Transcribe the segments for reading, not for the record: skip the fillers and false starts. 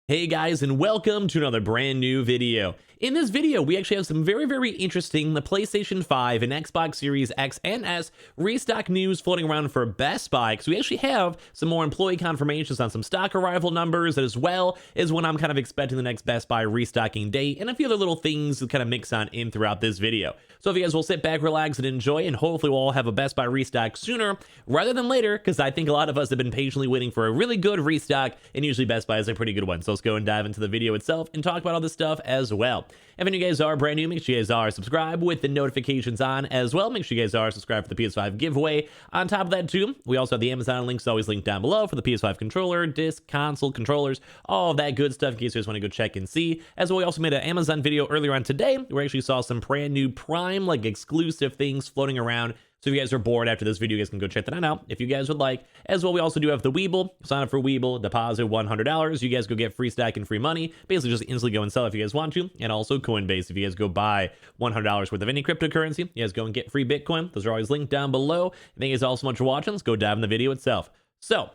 Hey guys, and welcome to another brand new video. In this video, we actually have some very interesting the PlayStation 5 and Xbox Series X and S restock news floating around for Best Buy, because we actually have some more employee confirmations on some stock arrival numbers, as well as when I'm kind of expecting the next Best Buy restocking date, and a few other little things to kind of mix on in throughout this video. So if you guys will sit back, relax, and enjoy, and hopefully we'll all have a Best Buy restock sooner rather than later, because I think a lot of us have been patiently waiting for a really good restock, and usually Best Buy is a pretty good one. So let's go and dive into the video itself and talk about all this stuff as well. If any of you guys are brand new, make sure you guys are subscribed with the notifications on as well. Make sure you guys are subscribed for the PS5 giveaway. On top of that too, we also have the Amazon links always linked down below for the PS5 controller, disc, console, controllers, all of that good stuff in case you guys want to go check and see. As well, we also made an Amazon video earlier on today where we actually saw some brand new Prime like exclusive things floating around. So if you guys are bored after this video, you guys can go check that out if you guys would like. As well, we also do have the Weeble. Sign up for Weeble, deposit $100. You guys go get free stack and free money. Basically, just instantly go and sell if you guys want to. And also Coinbase, if you guys go buy $100 worth of any cryptocurrency, you guys go and get free Bitcoin. Those are always linked down below. Thank you guys all so much for watching. Let's go dive in the video itself. So,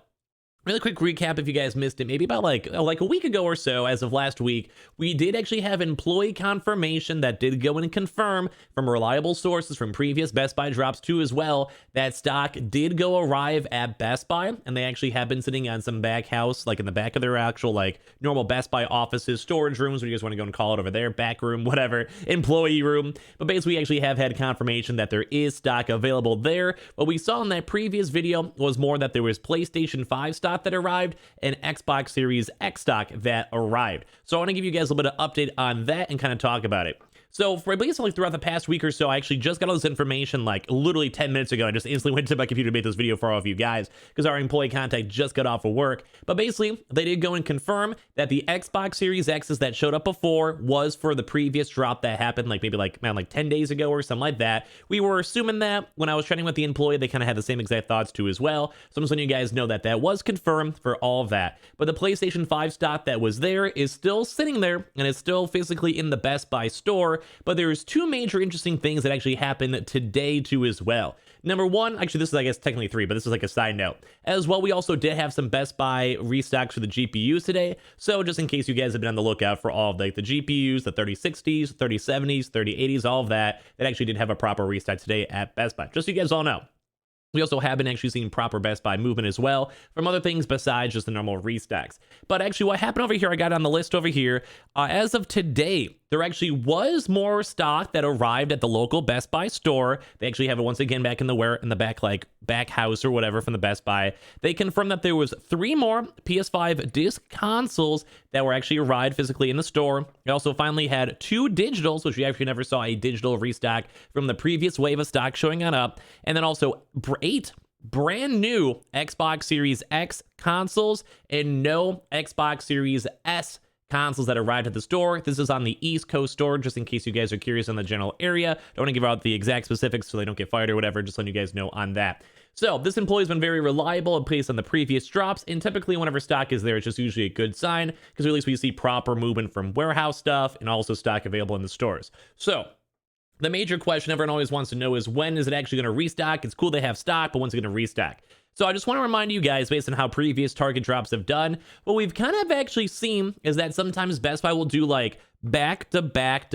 really quick recap if you guys missed it, maybe about like a week ago or so, as of last week, we did actually have employee confirmation that did go in and confirm from reliable sources from previous Best Buy drops too as well, that stock did go arrive at Best Buy, and they actually have been sitting on some back house, like in the back of their actual like normal Best Buy offices, storage rooms, what you guys want to go and call it over there, back room, whatever, employee room. But basically we actually have had confirmation that there is stock available there. What we saw in that previous video was more that there was PlayStation 5 stock that arrived and Xbox Series X stock that arrived. So I want to give you guys a little bit of update on that and kind of talk about it. So for basically throughout the past week or so, I actually just got all this information like literally 10 minutes ago. I just instantly went to my computer to make this video for all of you guys because our employee contact just got off of work. But basically, they did go and confirm that the Xbox Series X's that showed up before was for the previous drop that happened like 10 days ago or something like that. We were assuming that when I was chatting with the employee, they kind of had the same exact thoughts too as well. So I'm just letting you guys know that that was confirmed for all of that. But the PlayStation 5 stock that was there is still sitting there and is still physically in the Best Buy store. But there's two major interesting things that actually happened today too as well. Number one, actually this is I guess technically three, but this is like a side note. As well, we also did have some Best Buy restocks for the GPUs today. So just in case you guys have been on the lookout for all of like the GPUs, the 3060s, 3070s, 3080s, all of that actually did have a proper restock today at Best Buy. Just so you guys all know. We also have been actually seeing proper Best Buy movement as well from other things besides just the normal restocks. But actually what happened over here, I got on the list over here, as of today, there actually was more stock that arrived at the local Best Buy store. They actually have it once again back in the back house or whatever from the Best Buy. They confirmed that there was 3 more PS5 disc consoles that were actually arrived physically in the store. They also finally had 2 digitals, which we actually never saw a digital restock from the previous wave of stock showing on up. And then also 8 brand new Xbox Series X consoles and no Xbox Series S consoles that arrived at the store. This is on the East Coast store, just in case you guys are curious on the general area. Don't want to give out the exact specifics so they don't get fired or whatever, just letting you guys know on that. So this employee's been very reliable and based on the previous drops, and typically whenever stock is there, it's just usually a good sign, because at least we see proper movement from warehouse stuff and also stock available in the stores. So the major question everyone always wants to know is, when is it actually going to restock? It's cool they have stock, but when's it going to restock? So I just want to remind you guys, based on how previous Target drops have done, what we've kind of actually seen is that sometimes Best Buy will do like back-to-back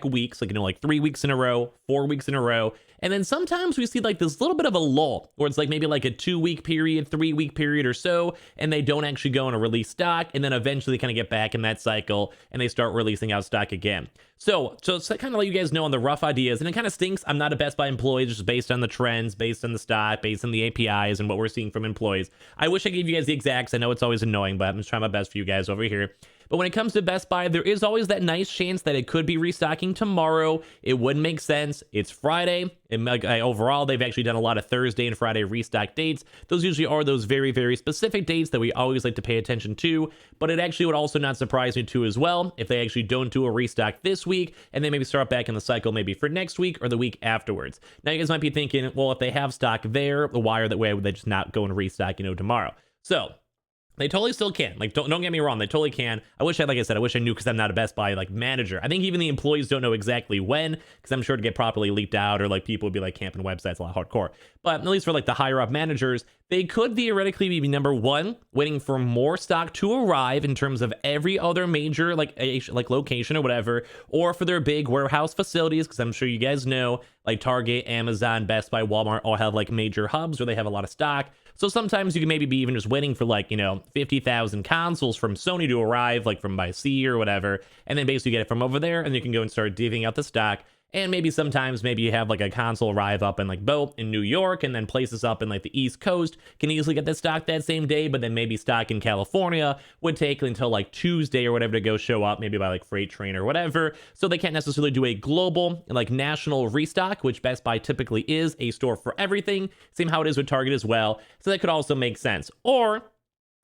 weeks, like, like 3 weeks in a row, 4 weeks in a row. And then sometimes we see like this little bit of a lull where it's like maybe like a 2-week period, 3-week period or so, and they don't actually go on a release stock. And then eventually they kind of get back in that cycle and they start releasing out stock again. So to kind of let you guys know on the rough ideas, and it kind of stinks. I'm not a Best Buy employee, just based on the trends, based on the stock, based on the APIs and what we're seeing from employees. I wish I gave you guys the exacts. I know it's always annoying, but I'm just trying my best for you guys over here. But when it comes to Best Buy, there is always that nice chance that it could be restocking tomorrow. It wouldn't make sense. It's Friday. And overall, they've actually done a lot of Thursday and Friday restock dates. Those usually are those very specific dates that we always like to pay attention to. But it actually would also not surprise me too as well if they actually don't do a restock this week and they maybe start back in the cycle maybe for next week or the week afterwards. Now you guys might be thinking, well, if they have stock there, why would they just not go and restock, tomorrow? So They totally still can. Like, don't get me wrong, they totally can. I wish I, like I said, I wish I knew because I'm not a Best Buy like manager. I think even the employees don't know exactly when, because I'm sure to get properly leaked out or like people would be like camping websites a lot hardcore. But at least for like the higher up managers, they could theoretically be number one, waiting for more stock to arrive in terms of every other major like location or whatever, or for their big warehouse facilities, because I'm sure you guys know like Target, Amazon, Best Buy, Walmart all have like major hubs where they have a lot of stock. So sometimes you can maybe be even just waiting for like, 50,000 consoles from Sony to arrive, like from by sea or whatever, and then basically get it from over there, and you can go and start divvying out the stock. And maybe sometimes maybe you have like a console arrive up in like both in New York, and then places up in like the East Coast can easily get the stock that same day, but then maybe stock in California would take until like Tuesday or whatever to go show up, maybe by like freight train or whatever. So they can't necessarily do a global like national restock, which Best Buy typically is a store for everything. Same how it is with Target as well. So that could also make sense. Or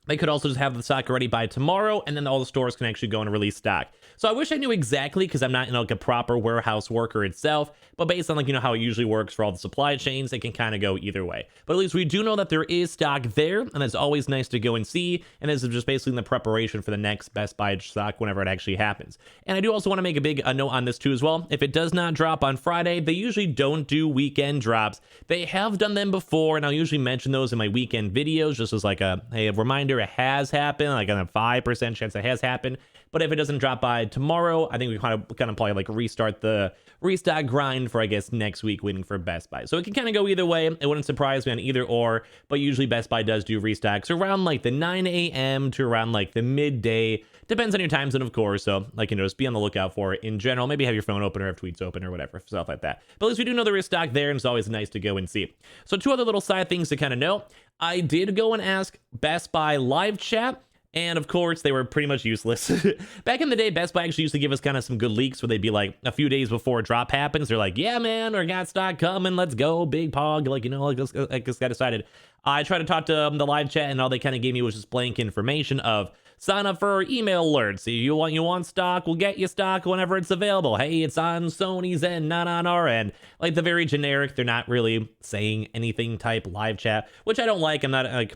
they could also just have the stock ready by tomorrow, and then all the stores can actually go and release stock. So I wish I knew exactly, because I'm not like a proper warehouse worker itself, but based on like, how it usually works for all the supply chains, it can kind of go either way. But at least we do know that there is stock there, and it's always nice to go and see. And this is just basically in the preparation for the next Best Buy stock whenever it actually happens. And I do also want to make a big note on this too as well. If it does not drop on Friday, they usually don't do weekend drops. They have done them before, and I'll usually mention those in my weekend videos, just as like a reminder. It has happened, like on a 5% chance it has happened. But if it doesn't drop by tomorrow, I think we kind of probably like restart the restock grind for, I guess, next week, waiting for Best Buy. So it can kind of go either way. It wouldn't surprise me on either or, but usually Best Buy does do restocks around like the 9 a.m. to around like the midday. Depends on your time zone, of course. So like, just be on the lookout for it in general. Maybe have your phone open or have tweets open or whatever, stuff like that. But at least we do know there is stock there, and it's always nice to go and see. So two other little side things to kind of know. I did go and ask Best Buy live chat, and of course, they were pretty much useless. Back in the day, Best Buy actually used to give us kind of some good leaks where they'd be like a few days before a drop happens. They're like, yeah, man, we got stock coming. Let's go. Big pog. Like this got decided. I tried to talk to the live chat, and all they kind of gave me was just blank information of sign up for email alerts. You want stock, we'll get you stock whenever it's available. Hey, it's on Sony's end, not on our end. Like the very generic, they're not really saying anything type live chat, which I don't like. I'm not like,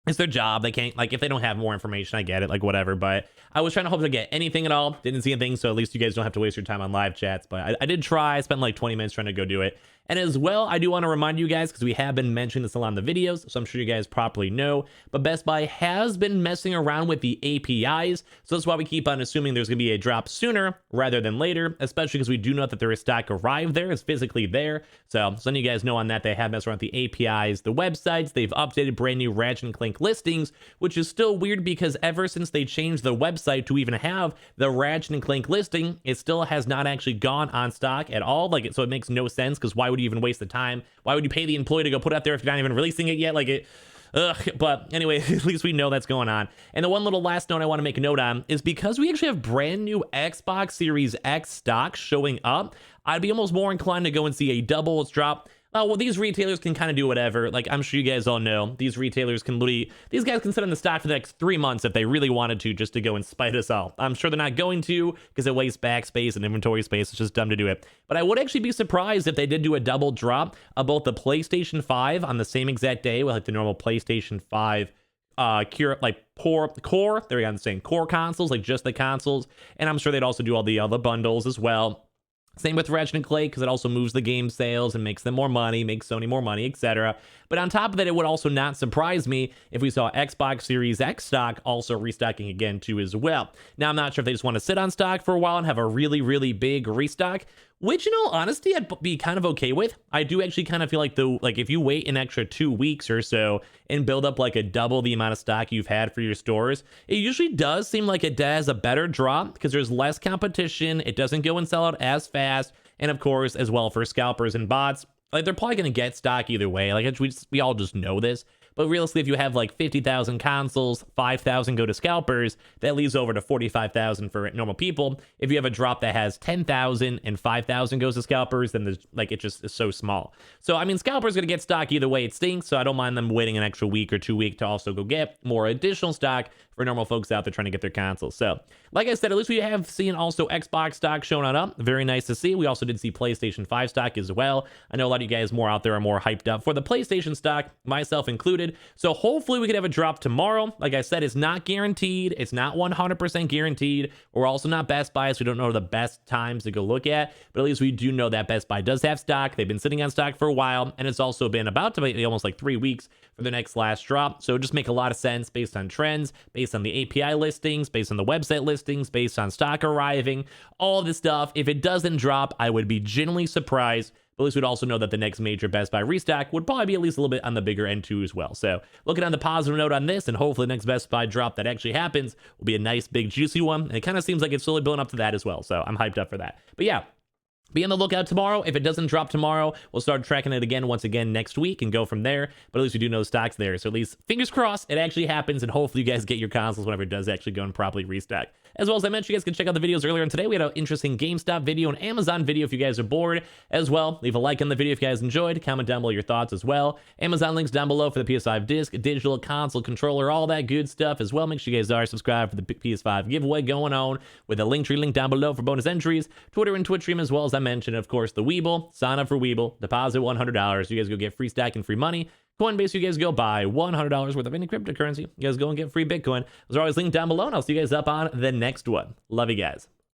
it's their job. They can't, like, if they don't have more information, I get it, like, whatever. But I was trying to hope to get anything at all. Didn't see anything, so at least you guys don't have to waste your time on live chats. But I did try. I spent like 20 minutes trying to go do it. And as well, I do want to remind you guys, because we have been mentioning this a lot in the videos, so I'm sure you guys properly know, but Best Buy has been messing around with the APIs, so that's why we keep on assuming there's going to be a drop sooner rather than later, especially because we do know that there is stock arrived there. It's physically there. So some of you guys know on that they have messed around with the APIs, the websites. They've updated brand new Ratchet and Clank listings, which is still weird because ever since they changed the website to even have the Ratchet and Clank listing, it still has not actually gone on stock at all. Like, so it makes no sense, because why would you even waste the time? Why would you pay the employee to go put it out there if you're not even releasing it yet? Like it, but anyway, at least we know that's going on. And the one little last note I want to make a note on is because we actually have brand new Xbox Series X stock showing up, I'd be almost more inclined to go and see a double drop. Well, these retailers can kind of do whatever. Like, I'm sure you guys all know, these retailers can literally, these guys can sit on the stock for the next 3 months if they really wanted to, just to go and spite us all. I'm sure they're not going to, because it wastes backspace and inventory space. It's just dumb to do it. But I would actually be surprised if they did do a double drop of both the PlayStation 5 on the same exact day with like the normal PlayStation 5 core, there we go, I'm saying core consoles, like just the consoles. And I'm sure they'd also do all the other bundles as well. Same with Ratchet and Clank, because it also moves the game sales and makes them more money, makes Sony more money, etc. But on top of that, it would also not surprise me if we saw Xbox Series X stock also restocking again too as well. Now, I'm not sure if they just want to sit on stock for a while and have a really, really big restock, which, in all honesty, I'd be kind of okay with. I do actually kind of feel like if you wait an extra 2 weeks or so and build up like a double the amount of stock you've had for your stores, it usually does seem like it has a better drop because there's less competition. It doesn't go and sell out as fast. And of course, as well for scalpers and bots, like they're probably going to get stock either way. Like we all just know this. But realistically, if you have like 50,000 consoles, 5,000 go to scalpers, that leaves over to 45,000 for normal people. If you have a drop that has 10,000 and 5,000 goes to scalpers, then there's like, it just is so small. So, I mean, scalpers going to get stock either way. It stinks. So I don't mind them waiting an extra week or 2 weeks to also go get more additional stock for normal folks out there trying to get their consoles. So, like I said, at least we have seen also Xbox stock showing on up. Very nice to see. We also did see PlayStation 5 stock as well. I know a lot of you guys more out there are more hyped up for the PlayStation stock, myself included. So hopefully we could have a drop tomorrow. Like I said, it's not guaranteed. It's not 100% guaranteed. We're also not Best Buy, so we don't know the best times to go look at. But at least we do know that Best Buy does have stock. They've been sitting on stock for a while, and it's also been about to be almost like 3 weeks for the next last drop. So it just make a lot of sense based on trends, based on the API listings, based on the website listings, based on stock arriving, all this stuff. If it doesn't drop, I would be genuinely surprised. But at least we'd also know that the next major Best Buy restock would probably be at least a little bit on the bigger end too as well. So looking on the positive note on this, and hopefully the next Best Buy drop that actually happens will be a nice big juicy one. And it kind of seems like it's slowly building up to that as well. So I'm hyped up for that. But yeah, be on the lookout tomorrow. If it doesn't drop tomorrow, we'll start tracking it again once again next week and go from there. But at least we do know the stock's there. So at least fingers crossed it actually happens, and hopefully you guys get your consoles whenever it does actually go and properly restock. As well as I mentioned, you guys can check out the videos earlier on today. We had an interesting GameStop video and Amazon video if you guys are bored as well. Leave a like on the video if you guys enjoyed. Comment down below your thoughts as well. Amazon links down below for the PS5 disc, digital console controller, all that good stuff as well. Make sure you guys are subscribed for the PS5 giveaway going on with a Linktree link down below for bonus entries, Twitter and Twitch stream as well as I mentioned. And of course, the Weeble. Sign up for Weeble. Deposit $100. You guys go get free stack and free money. Coinbase, you guys go buy $100 worth of any cryptocurrency. You guys go and get free Bitcoin. Those are always linked down below, and I'll see you guys up on the next one. Love you guys.